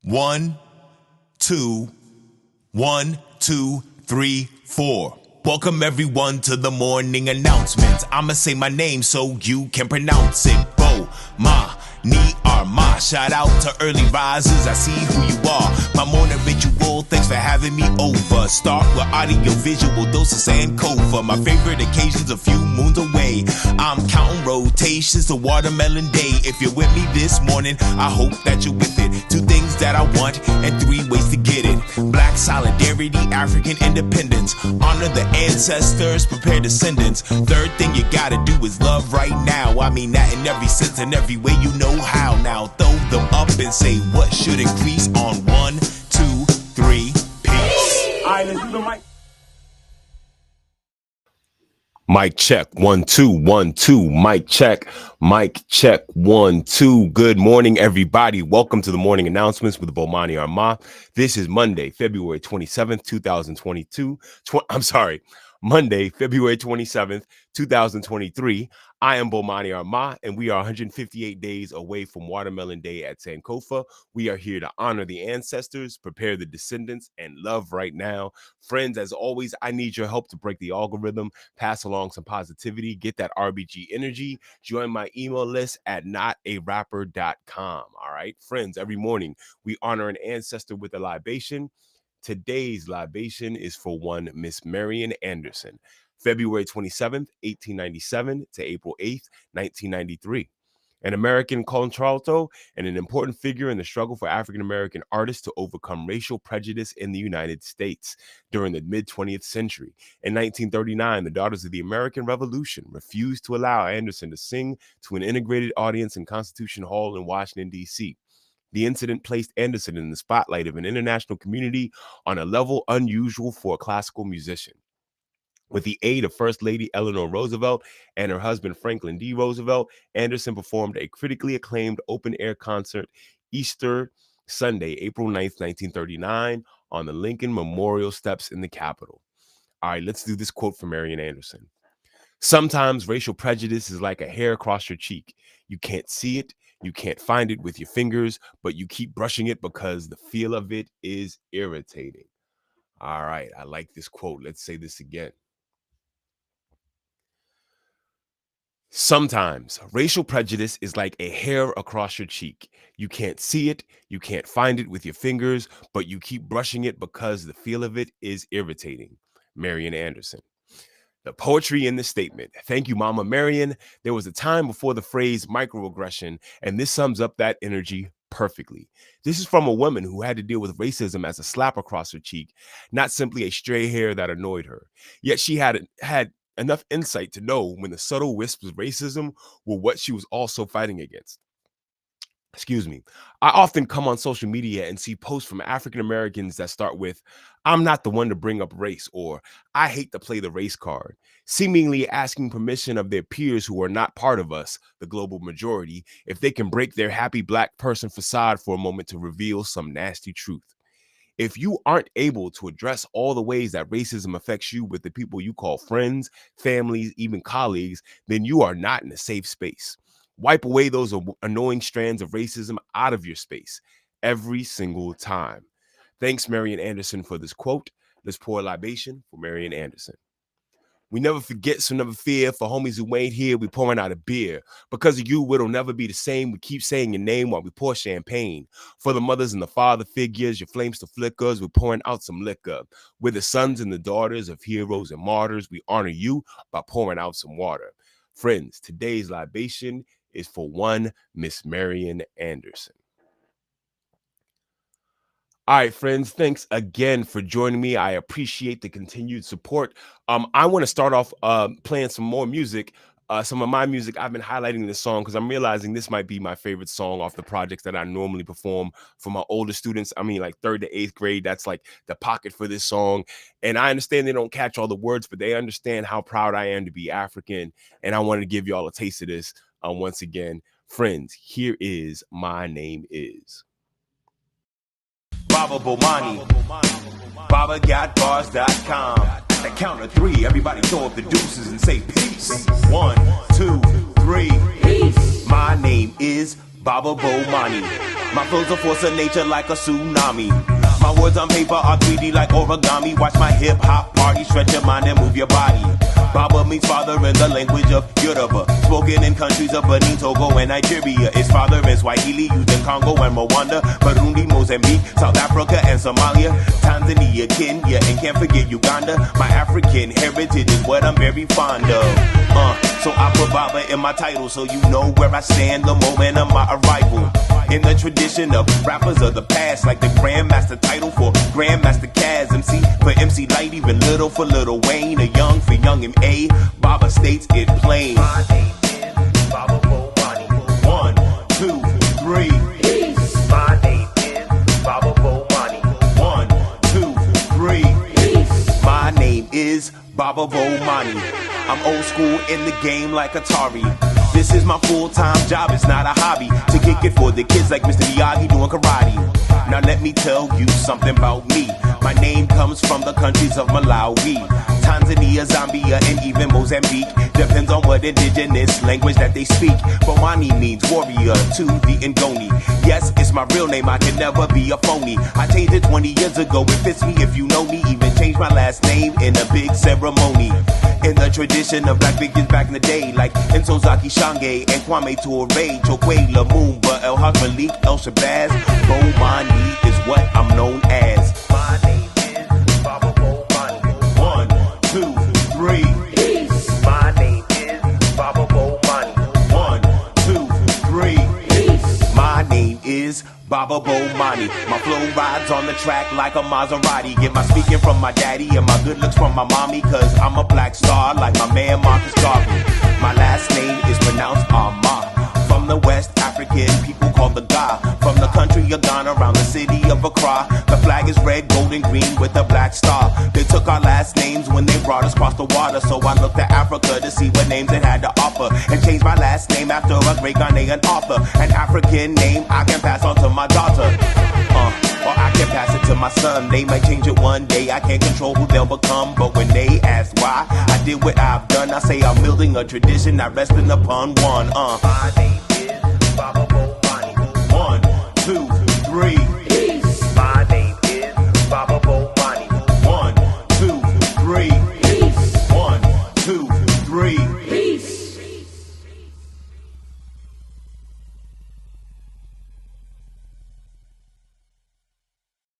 1, 2, 1, 2, 3, 4. Welcome everyone to the morning announcement. I'ma say my name so you can pronounce it. Bomani Armah. Shout out to early risers, I see who you are. My morning ritual, thanks for having me over. Start with audiovisual, dose of Sankofa. My favorite occasion's a few moons away. I'm counting rotations to watermelon day. If you're with me this morning, I hope that you're with it. 2 things that I want and 3 ways to get it. Black solidarity, African independence. Honor the ancestors, prepare descendants. 3rd thing you gotta do is love right now. I mean that in every sense and every way you know how. Now throw them up and say what should increase on 1, 2, 3, peace. Alright, let's do the mic. Mic check, 1, 2, 1, 2. Mic check, 1, 2. Good morning, everybody. Welcome to the morning announcements with Bomani Armah. This is Monday, February 27th, 2022. Monday, February 27th, 2023. I am Bomani Armah, and we are 158 days away from Watermelon Day at Sankofa. We are here to honor the ancestors, prepare the descendants, and love right now. Friends, as always, I need your help to break the algorithm, pass along some positivity, get that RBG energy. Join my email list at notarapper.com. All right, friends, every morning we honor an ancestor with a libation. Today's libation is for one Miss Marian Anderson, February 27th, 1897 to April 8th, 1993. An American contralto and an important figure in the struggle for African-American artists to overcome racial prejudice in the United States during the mid-20th century. In 1939, the Daughters of the American Revolution refused to allow Anderson to sing to an integrated audience in Constitution Hall in Washington, D.C. The incident placed Anderson in the spotlight of an international community on a level unusual for a classical musician. With the aid of First Lady Eleanor Roosevelt and her husband Franklin D. Roosevelt, Anderson performed a critically acclaimed open-air concert Easter Sunday, April 9th, 1939, on the Lincoln Memorial Steps in the Capitol. All right, let's do this quote from Marian Anderson. Sometimes racial prejudice is like a hair across your cheek. You can't see it, you can't find it with your fingers, but you keep brushing it because the feel of it is irritating. All right, I like this quote. Let's say this again. Sometimes racial prejudice is like a hair across your cheek. You can't see it, you can't find it with your fingers, but you keep brushing it because the feel of it is irritating. Marian Anderson. The poetry in this statement. Thank you, Mama Marian. There was a time before the phrase microaggression, and this sums up that energy perfectly. This is from a woman who had to deal with racism as a slap across her cheek, not simply a stray hair that annoyed her. Yet she had enough insight to know when the subtle wisps of racism were what she was also fighting against. Excuse me. I often come on social media and see posts from African Americans that start with, "I'm not the one to bring up race," or "I hate to play the race card," seemingly asking permission of their peers who are not part of us, the global majority, if they can break their happy black person facade for a moment to reveal some nasty truth. If you aren't able to address all the ways that racism affects you with the people you call friends, families, even colleagues, then you are not in a safe space. Wipe away those annoying strands of racism out of your space every single time. Thanks, Marian Anderson, for this quote. Let's pour a libation for Marian Anderson. We never forget, so never fear. For homies who ain't here, we pouring out a beer. Because of you, it'll never be the same. We keep saying your name while we pour champagne. For the mothers and the father figures, your flames to flickers, we're pouring out some liquor. We're the sons and the daughters of heroes and martyrs. We honor you by pouring out some water. Friends, today's libation is for one Miss Marian Anderson. All right, friends, thanks again for joining me. I appreciate the continued support. I want to start off playing some more music. Some of my music, I've been highlighting this song because I'm realizing this might be my favorite song off the projects that I normally perform for my older students. I mean, like 3rd to 8th grade, that's like the pocket for this song. And I understand they don't catch all the words, but they understand how proud I am to be African. And I wanted to give you all a taste of this once again. Friends, here is My Name Is. Baba Bomani, BabaGotBars.com. At the count of 3, everybody throw up the deuces and say peace. 1, 2, 3. Peace. My name is Baba Bomani. My flow's a force of nature like a tsunami. My words on paper are 3D like origami. Watch my hip-hop party, stretch your mind and move your body. Baba means father in the language of Yoruba, spoken in countries of Benin, Togo, and Nigeria. It's father in Swahili, used in Congo and Rwanda, Burundi, Mozambique, South Africa, and Somalia, Tanzania, Kenya, and can't forget Uganda. My African heritage is what I'm very fond of. So I put Baba in my title so you know where I stand the moment of my arrival. In the tradition of rappers of the past, like the Grandmaster title for Grandmaster Kaz, MC for MC Light, even Little for Little Wayne, a Young for Young M.A. Baba states it plain. My name is Baba Bomani. 1, 2, 3. Peace. My name is Baba Bomani. 1, 2, 3. Peace. My name is Baba Bomani. I'm old school in the game like Atari. This is my full-time job, it's not a hobby. To kick it for the kids like Mr. Miyagi doing karate. Now let me tell you something about me. My name comes from the countries of Malawi, Tanzania, Zambia, and even Mozambique. Depends on what indigenous language that they speak. Bomani means warrior to the Ngoni. Yes, it's my real name, I can never be a phony. I changed it 20 years ago, it fits me if you know me. Even changed my last name in a big ceremony. In the tradition of black figures back in the day, like Ntozake Shange and Kwame Ture, Chokwe Lumumba, El Haj Malik, El Shabazz. Bomani is what I'm known as. My name is Baba Bomani. 1, 2, 3. Peace. My name is Baba Bomani. 1, 2, 3. Peace. My name is Baba Bomani. My flow rides on the track like a Maserati. Get my speaking from my daddy and my good looks from my mommy, cause I'm a black star like my man Marcus Garvey. My last name is pronounced Armah. From the West African people called the Ga. From the country of Ghana around the city of Accra. The flag is red, gold, and green with a black star. They took our last names when they brought us across the water. So I looked at Africa to see what names it had to offer, and changed my last name after a great Ghanaian author. An African name I can pass on to my daughter. Or I can pass it to my son. They might change it one day, I can't control who they'll become. But when they ask why I did what I've done, I say I'm building a tradition, not resting upon one. My name is Baba Bomani. 1, 2, 3. Peace. My name is Baba Bomani. 1, 2, 3. Peace. 1, 2, 3. Peace.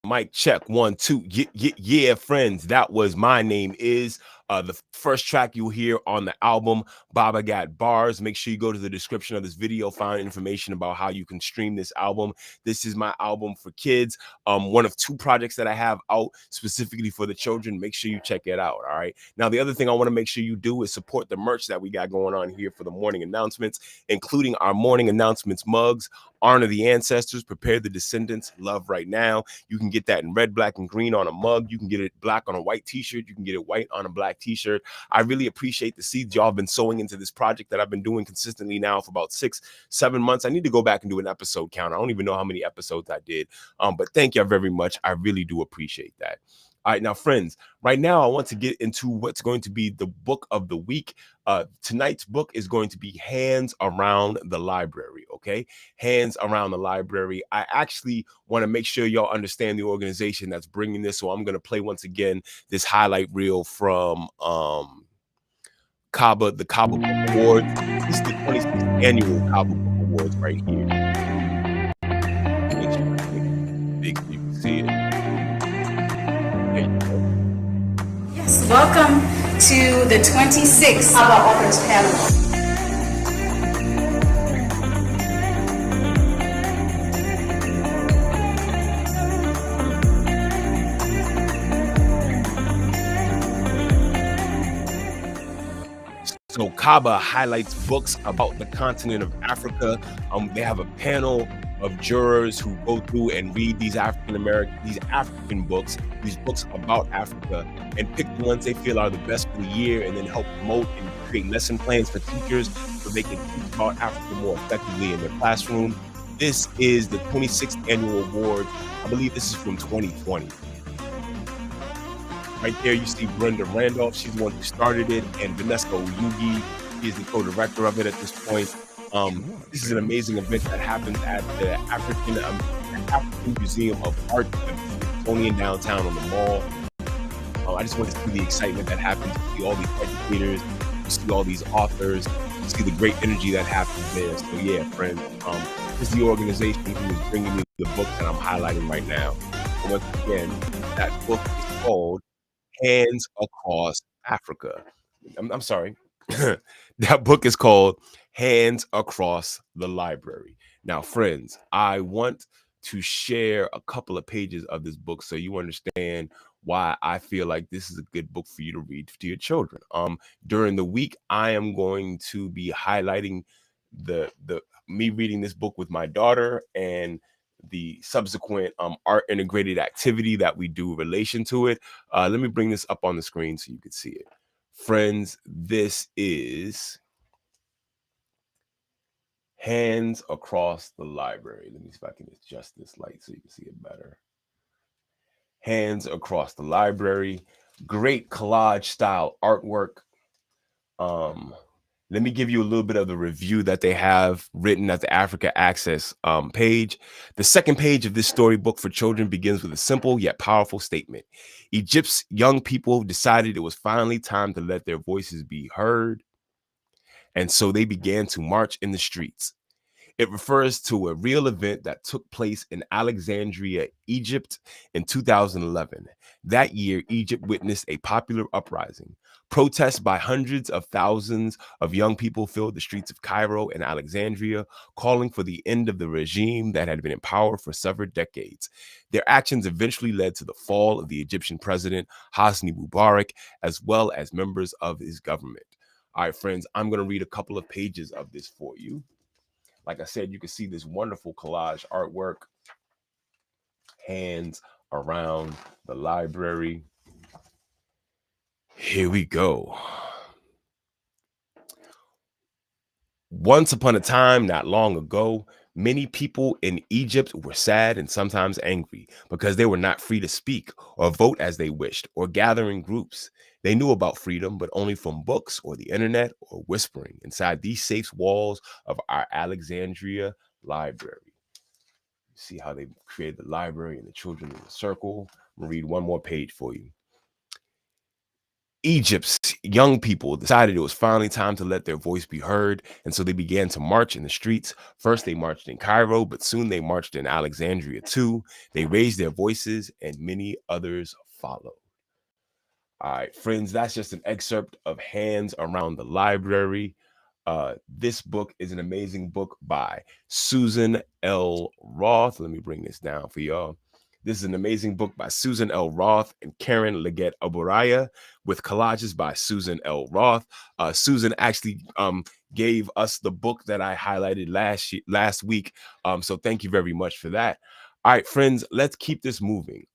Mic check 1 2. Yeah, friends, that was My Name Is. The first track you'll hear on the album, Baba Got Bars. Make sure you go to the description of this video, find information about how you can stream this album. This is my album for kids. One of 2 projects that I have out specifically for the children. Make sure you check it out. All right. Now, the other thing I want to make sure you do is support the merch that we got going on here for the morning announcements, including our morning announcements mugs. Honor the ancestors, prepare the descendants, love right now. You can get that in red, black, and green on a mug. You can get it black on a white t-shirt. You can get it white on a black t-shirt. I really appreciate the seeds y'all have been sowing into this project that I've been doing consistently now for about 6-7 months. I need to go back and do an episode count. I don't even know how many episodes I did. But thank y'all very much. I really do appreciate that. All right, now, friends, right now I want to get into what's going to be the book of the week. Tonight's book is going to be Hands Around the Library, okay? Hands Around the Library. I actually want to make sure y'all understand the organization that's bringing this, so I'm going to play once again this highlight reel from Kaba, the Kaba Book Awards. This is the 26th annual Kaba Book Awards right here. Make sure I make it big so you can see it. Yes, welcome to the 26th of our authors panel. So Kaba highlights books about the continent of Africa. They have a panel of jurors who go through and read these African books, these books about Africa, and pick the ones they feel are the best for the year, and then help promote and create lesson plans for teachers so they can teach about Africa more effectively in their classroom. This is the 26th annual award. I believe this is from 2020. Right there, you see Brenda Randolph. She's the one who started it, and Vanessa Oyugi is the co-director of it at this point. This is an amazing event that happens at the African Museum of Art in Smithsonian downtown on the mall. I just want to see the excitement that happens, to see all these educators, to see all these authors, to see the great energy that happens there. So yeah, friends, this is the organization who is bringing me the book that I'm highlighting right now. And once again, that book is called Hands Across Africa. I'm sorry. That book is called Hands Across the Library. Now, friends, I want to share a couple of pages of this book so you understand why I feel like this is a good book for you to read to your children. During the week, I am going to be highlighting the me reading this book with my daughter and the subsequent art integrated activity that we do in relation to it. Let me bring this up on the screen so you can see it. Friends, this is Hands Across the Library. Let me see if I can adjust this light so you can see it better. Hands Across the Library. Great collage style artwork. Let me give you a little bit of the review that they have written at the Africa Access page. The second page of this storybook for children begins with a simple yet powerful statement. Egypt's young people decided it was finally time to let their voices be heard, and so they began to march in the streets. It refers to a real event that took place in Alexandria, Egypt in 2011. That year, Egypt witnessed a popular uprising. Protests by hundreds of thousands of young people filled the streets of Cairo and Alexandria, calling for the end of the regime that had been in power for several decades. Their actions eventually led to the fall of the Egyptian president, Hosni Mubarak, as well as members of his government. All right, friends, I'm going to read a couple of pages of this for you. Like I said, you can see this wonderful collage artwork. Hands around the library. Here we go. Once upon a time, not long ago, many people in Egypt were sad and sometimes angry because they were not free to speak or vote as they wished or gather in groups. They knew about freedom, but only from books or the internet or whispering inside these safe walls of our Alexandria library. See how they created the library and the children in the circle. I'm gonna read one more page for you. Egypt's young people decided it was finally time to let their voice be heard, and so they began to march in the streets. First, they marched in Cairo, but soon they marched in Alexandria too. They raised their voices, and many others followed. All right, friends, that's just an excerpt of Hands Around the Library. This book is an amazing book by Susan L. Roth. Let me bring this down for y'all. This is an amazing book by Susan L. Roth and Karen Leggett Abouraya with collages by Susan L. Roth. Susan actually gave us the book that I highlighted last week. So thank you very much for that. All right, friends, let's keep this moving.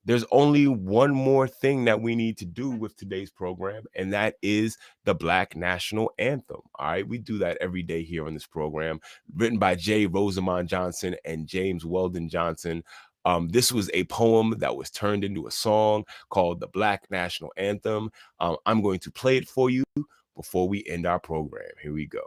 There's only one more thing that we need to do with today's program, and that is the Black National Anthem. All right, we do that every day here on this program, written by J. Rosamond Johnson and James Weldon Johnson. This was a poem that was turned into a song called the Black National Anthem. I'm going to play it for you before we end our program. Here we go.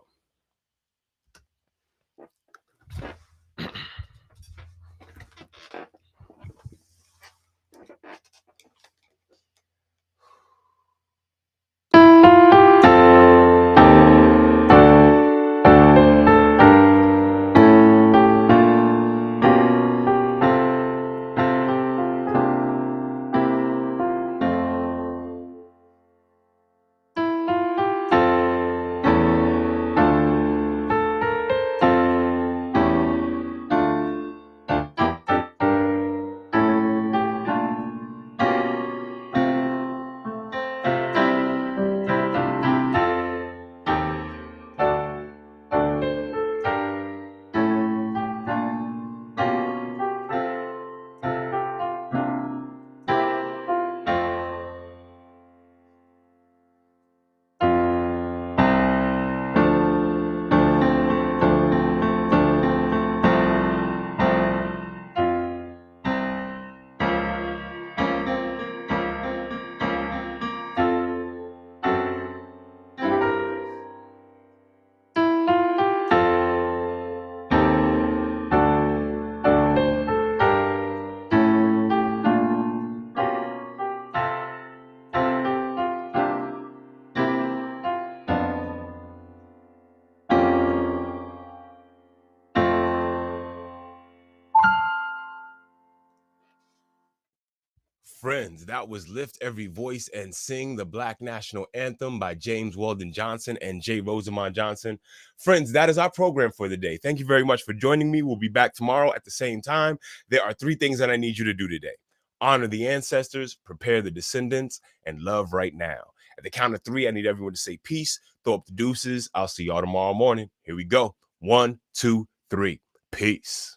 Friends, that was Lift Every Voice and Sing the Black National Anthem by James Weldon Johnson and J. Rosamond Johnson. Friends, that is our program for the day. Thank you very much for joining me. We'll be back tomorrow at the same time. There are 3 things that I need you to do today. Honor the ancestors, prepare the descendants, and love right now. At the count of 3, I need everyone to say peace, throw up the deuces. I'll see y'all tomorrow morning. Here we go. 1, 2, 3. Peace.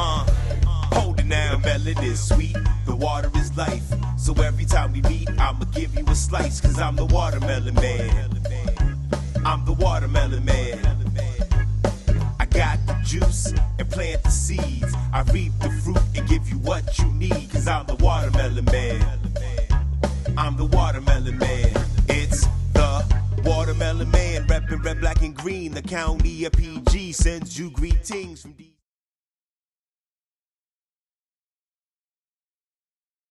Hold it now, the melon is sweet, the water is life. So every time we meet, I'ma give you a slice, cause I'm the watermelon man. I'm the watermelon man. I got the juice and plant the seeds. I reap the fruit and give you what you need, cause I'm the watermelon man. I'm the watermelon man. It's the watermelon man, reppin' red, black, and green. The county of PG sends you greetings from